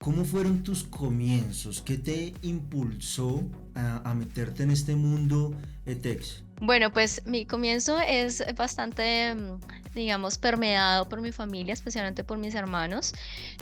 ¿Cómo fueron tus comienzos? ¿Qué te impulsó a meterte en este mundo ETEX? Bueno, pues mi comienzo es bastante, digamos, permeado por mi familia, especialmente por mis hermanos.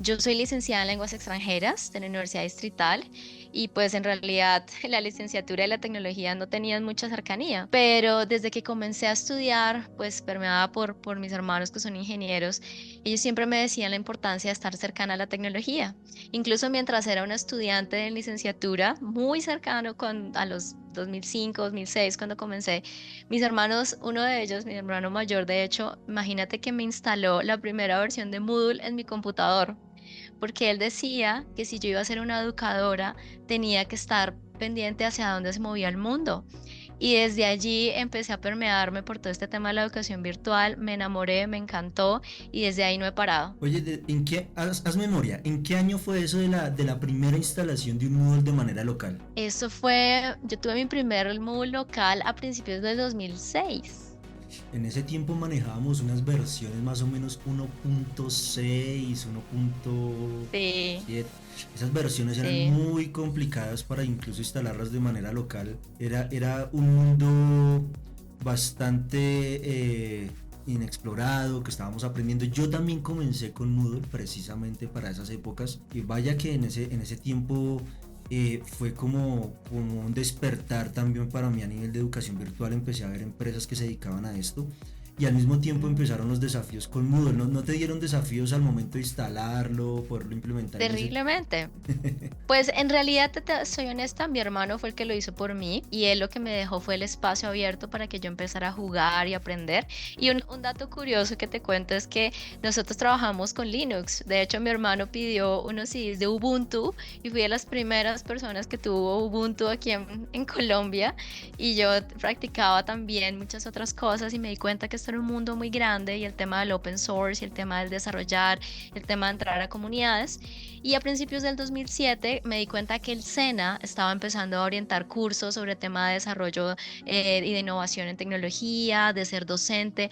Yo soy licenciada en lenguas extranjeras de la Universidad Distrital y pues en realidad la licenciatura y la tecnología no tenían mucha cercanía, pero desde que comencé a estudiar, pues permeada por mis hermanos que son ingenieros, ellos siempre me decían la importancia de estar cercana a la tecnología. Incluso mientras era una estudiante de licenciatura, muy cercano a los 2005, 2006, cuando comencé, mis hermanos, uno de ellos, mi hermano mayor, de hecho, imagínate que me instaló la primera versión de Moodle en mi computador, porque él decía que si yo iba a ser una educadora, tenía que estar pendiente hacia dónde se movía el mundo. Y desde allí empecé a permearme por todo este tema de la educación virtual, me enamoré, me encantó y desde ahí no he parado. Oye, haz memoria, ¿en qué año fue eso de la primera instalación de un Moodle de manera local? Eso fue, yo tuve mi primer Moodle local a principios del 2006. En ese tiempo manejábamos unas versiones más o menos 1.6, Sí, 1.7. Esas versiones eran sí. muy complicadas para incluso instalarlas de manera local. Era un mundo bastante inexplorado que estábamos aprendiendo. Yo también comencé con Moodle precisamente para esas épocas. Y vaya que en ese tiempo fue como un despertar también para mí a nivel de educación virtual. Empecé a ver empresas que se dedicaban a esto y al mismo tiempo empezaron los desafíos con Moodle. ¿No te dieron desafíos al momento de instalarlo, poderlo implementar en ese? Terriblemente. Pues en realidad, soy honesta, mi hermano fue el que lo hizo por mí y él lo que me dejó fue el espacio abierto para que yo empezara a jugar y aprender. Y un dato curioso que te cuento es que nosotros trabajamos con Linux. De hecho, mi hermano pidió unos CDs de Ubuntu y fui de las primeras personas que tuvo Ubuntu aquí en Colombia. Y yo practicaba también muchas otras cosas y me di cuenta que esto era un mundo muy grande y el tema del open source y el tema del desarrollar, el tema de entrar a comunidades. Y a principios del 2007 me di cuenta que el SENA estaba empezando a orientar cursos sobre tema de desarrollo y de innovación en tecnología, de ser docente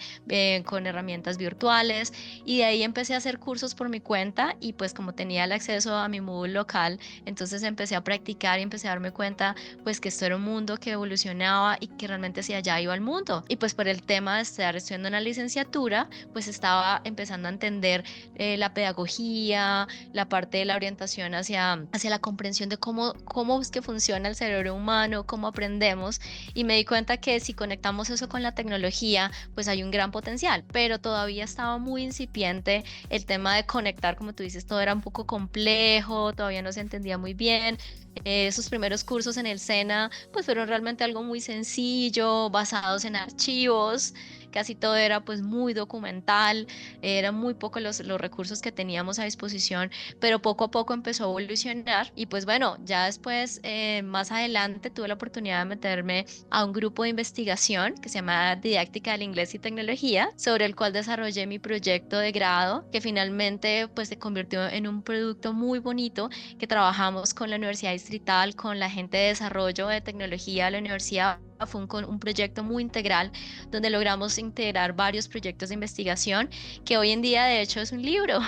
con herramientas virtuales. Y de ahí empecé a hacer cursos por mi cuenta y pues como tenía el acceso a mi Moodle local, entonces empecé a practicar y empecé a darme cuenta pues que esto era un mundo que evolucionaba y que realmente hacia allá iba el mundo. Y pues por el tema de estar estudiando una licenciatura, pues estaba empezando a entender la pedagogía, la parte de la orientación hacia la comprensión de cómo es que funciona el cerebro humano, cómo aprendemos, y me di cuenta que si conectamos eso con la tecnología, pues hay un gran potencial, pero todavía estaba muy incipiente el tema de conectar, como tú dices, todo era un poco complejo, todavía no se entendía muy bien. Esos primeros cursos en el SENA pues fueron realmente algo muy sencillo, basados en archivos, casi todo era pues muy documental, eran muy pocos los recursos que teníamos a disposición, pero poco a poco empezó a evolucionar y pues bueno, ya después, más adelante tuve la oportunidad de meterme a un grupo de investigación que se llama Didáctica del Inglés y Tecnología, sobre el cual desarrollé mi proyecto de grado, que finalmente pues se convirtió en un producto muy bonito que trabajamos con la Universidad Distrital, con la gente de desarrollo de tecnología de la universidad. Fue un proyecto muy integral donde logramos integrar varios proyectos de investigación que hoy en día de hecho es un libro.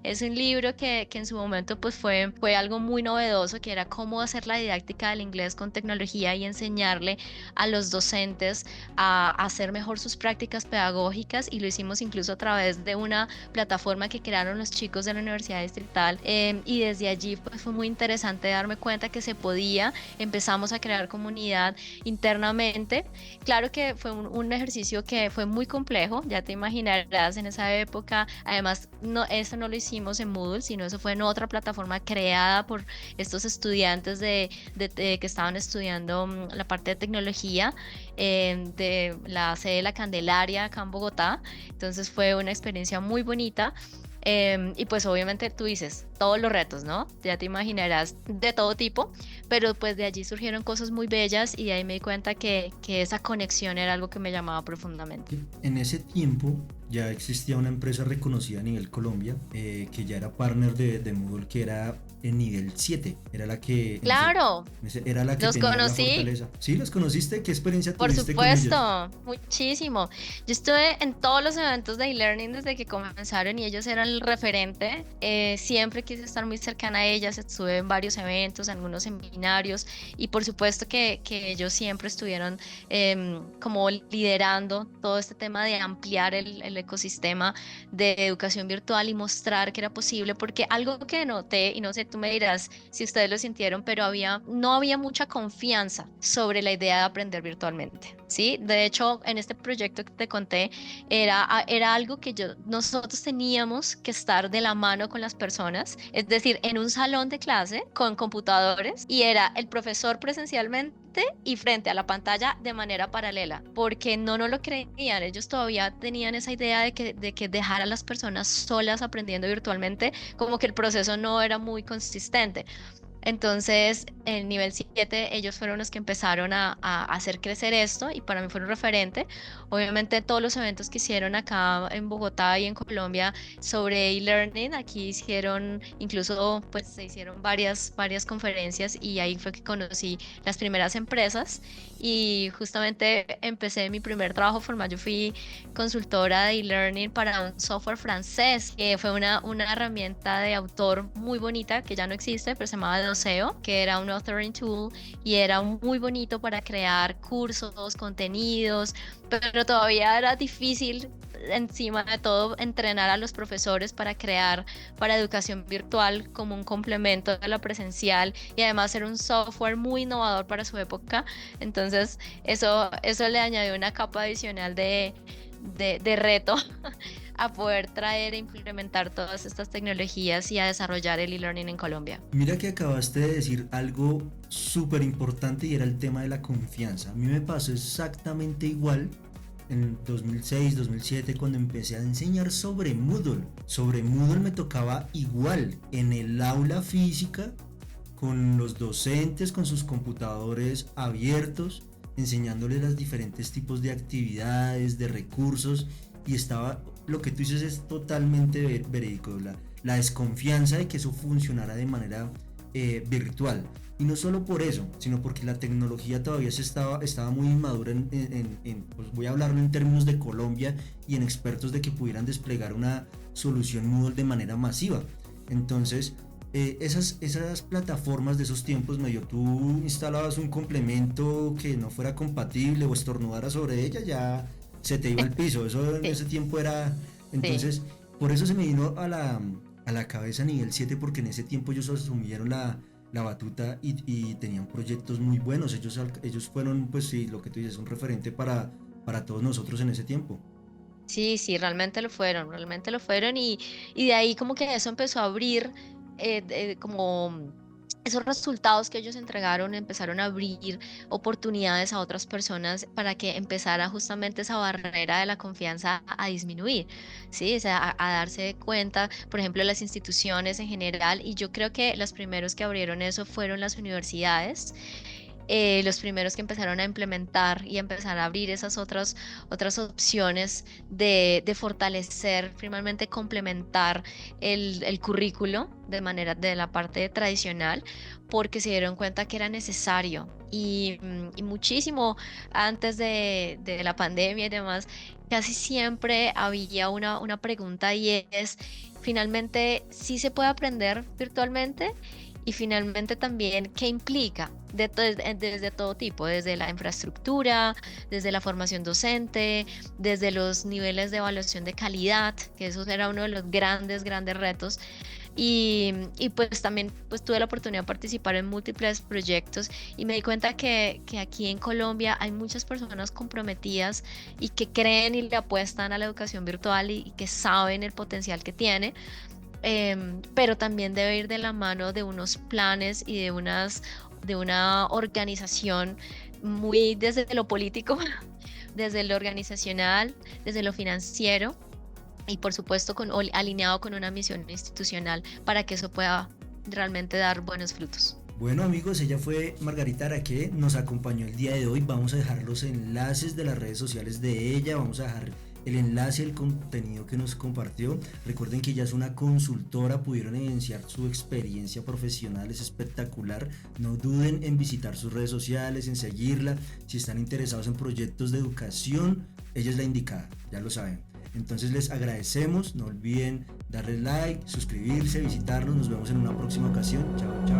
Es un libro que en su momento pues fue algo muy novedoso, que era cómo hacer la didáctica del inglés con tecnología y enseñarle a los docentes a hacer mejor sus prácticas pedagógicas, y lo hicimos incluso a través de una plataforma que crearon los chicos de la Universidad Distrital, y desde allí pues fue muy interesante darme cuenta que se podía. Empezamos a crear comunidad internamente. Claro que fue un ejercicio que fue muy complejo, ya te imaginarás en esa época. Además, no, eso no lo hicimos en Moodle, sino eso fue en otra plataforma creada por estos estudiantes que estaban estudiando la parte de tecnología, de la sede de la Candelaria acá en Bogotá. Entonces fue una experiencia muy bonita. Y pues obviamente tú dices, todos los retos, ¿no? Ya te imaginarás de todo tipo, pero pues de allí surgieron cosas muy bellas y de ahí me di cuenta que esa conexión era algo que me llamaba profundamente. En ese tiempo ya existía una empresa reconocida a nivel Colombia, que ya era partner de Moodle, que era en nivel 7, era la que Claro, era la que los tenía la conocí. fortaleza. ¿Sí? ¿Los conociste? ¿Qué experiencia Por tuviste con ellos? supuesto, muchísimo. Yo estuve en todos los eventos de e-learning desde que comenzaron y ellos eran el referente. Siempre quise estar muy cercana a ellas, estuve en varios eventos, en algunos seminarios y por supuesto que ellos siempre estuvieron como liderando todo este tema de ampliar el ecosistema de educación virtual y mostrar que era posible, porque algo que noté, y no sé, tú me dirás si ustedes lo sintieron, pero no había mucha confianza sobre la idea de aprender virtualmente, ¿sí? De hecho, en este proyecto que te conté, era algo que nosotros teníamos que estar de la mano con las personas, es decir, en un salón de clase con computadores y era el profesor presencialmente y frente a la pantalla de manera paralela, porque no nos lo creían, ellos todavía tenían esa idea de que dejar a las personas solas aprendiendo virtualmente, como que el proceso no era muy consistente. Entonces, en nivel 7 ellos fueron los que empezaron a hacer crecer esto y para mí fueron referente. Obviamente, todos los eventos que hicieron acá en Bogotá y en Colombia sobre e-learning, aquí hicieron, incluso pues se hicieron varias conferencias y ahí fue que conocí las primeras empresas y justamente empecé mi primer trabajo formal. Yo fui consultora de e-learning para un software francés, que fue una herramienta de autor muy bonita que ya no existe, pero se llamaba Doceo, que era un authoring tool y era muy bonito para crear cursos, contenidos, pero todavía era difícil encima de todo entrenar a los profesores para crear para educación virtual como un complemento de la presencial y además era un software muy innovador para su época. Entonces eso le añadió una capa adicional de reto a poder traer e implementar todas estas tecnologías y a desarrollar el e-learning en Colombia. Mira que acabaste de decir algo súper importante y era el tema de la confianza. A mí me pasó exactamente igual en 2006, 2007 cuando empecé a enseñar sobre Moodle. Sobre Moodle me tocaba igual en el aula física con los docentes con sus computadores abiertos, enseñándoles los diferentes tipos de actividades, de recursos y estaba, lo que tú dices es totalmente verídico, la desconfianza de que eso funcionara de manera virtual. Y no solo por eso, sino porque la tecnología todavía estaba muy inmadura pues voy a hablarlo en términos de Colombia y en expertos de que pudieran desplegar una solución Moodle de manera masiva. Entonces, esas plataformas de esos tiempos, medio tú instalabas un complemento que no fuera compatible o estornudaras sobre ella, ya se te iba al piso. Eso en Sí, ese tiempo era. sí. Entonces, por eso se me vino a la cabeza nivel 7 porque en ese tiempo ellos asumieron la batuta y tenían proyectos muy buenos. Ellos fueron, pues sí, lo que tú dices, un referente para todos nosotros en ese tiempo. Sí, sí, realmente lo fueron y de ahí como que eso empezó a abrir como esos resultados que ellos entregaron empezaron a abrir oportunidades a otras personas para que empezara justamente esa barrera de la confianza a disminuir, ¿sí? O sea, a darse cuenta, por ejemplo, las instituciones en general y yo creo que los primeros que abrieron eso fueron las universidades, los primeros que empezaron a implementar y empezar a abrir esas otras opciones de fortalecer, finalmente complementar el currículo de manera de la parte tradicional, porque se dieron cuenta que era necesario. Y muchísimo antes de la pandemia y demás, casi siempre había una pregunta y es, finalmente, ¿sí se puede aprender virtualmente? Y finalmente también, ¿qué implica? Desde todo tipo, desde la infraestructura, desde la formación docente, desde los niveles de evaluación de calidad, que eso era uno de los grandes retos. Y pues también pues tuve la oportunidad de participar en múltiples proyectos y me di cuenta que aquí en Colombia hay muchas personas comprometidas y que creen y le apuestan a la educación virtual y que saben el potencial que tiene, pero también debe ir de la mano de unos planes y de una organización muy desde lo político, desde lo organizacional, desde lo financiero y por supuesto alineado con una misión institucional para que eso pueda realmente dar buenos frutos. Bueno amigos, ella fue Margarita Araqué, nos acompañó el día de hoy. Vamos a dejar los enlaces de las redes sociales de ella, vamos a dejar el enlace, el contenido que nos compartió. Recuerden que ella es una consultora, pudieron evidenciar su experiencia profesional, es espectacular. No duden en visitar sus redes sociales, en seguirla. Si están interesados en proyectos de educación, ella es la indicada, ya lo saben. Entonces les agradecemos, no olviden darle like, suscribirse, visitarnos, nos vemos en una próxima ocasión. Chao, chao.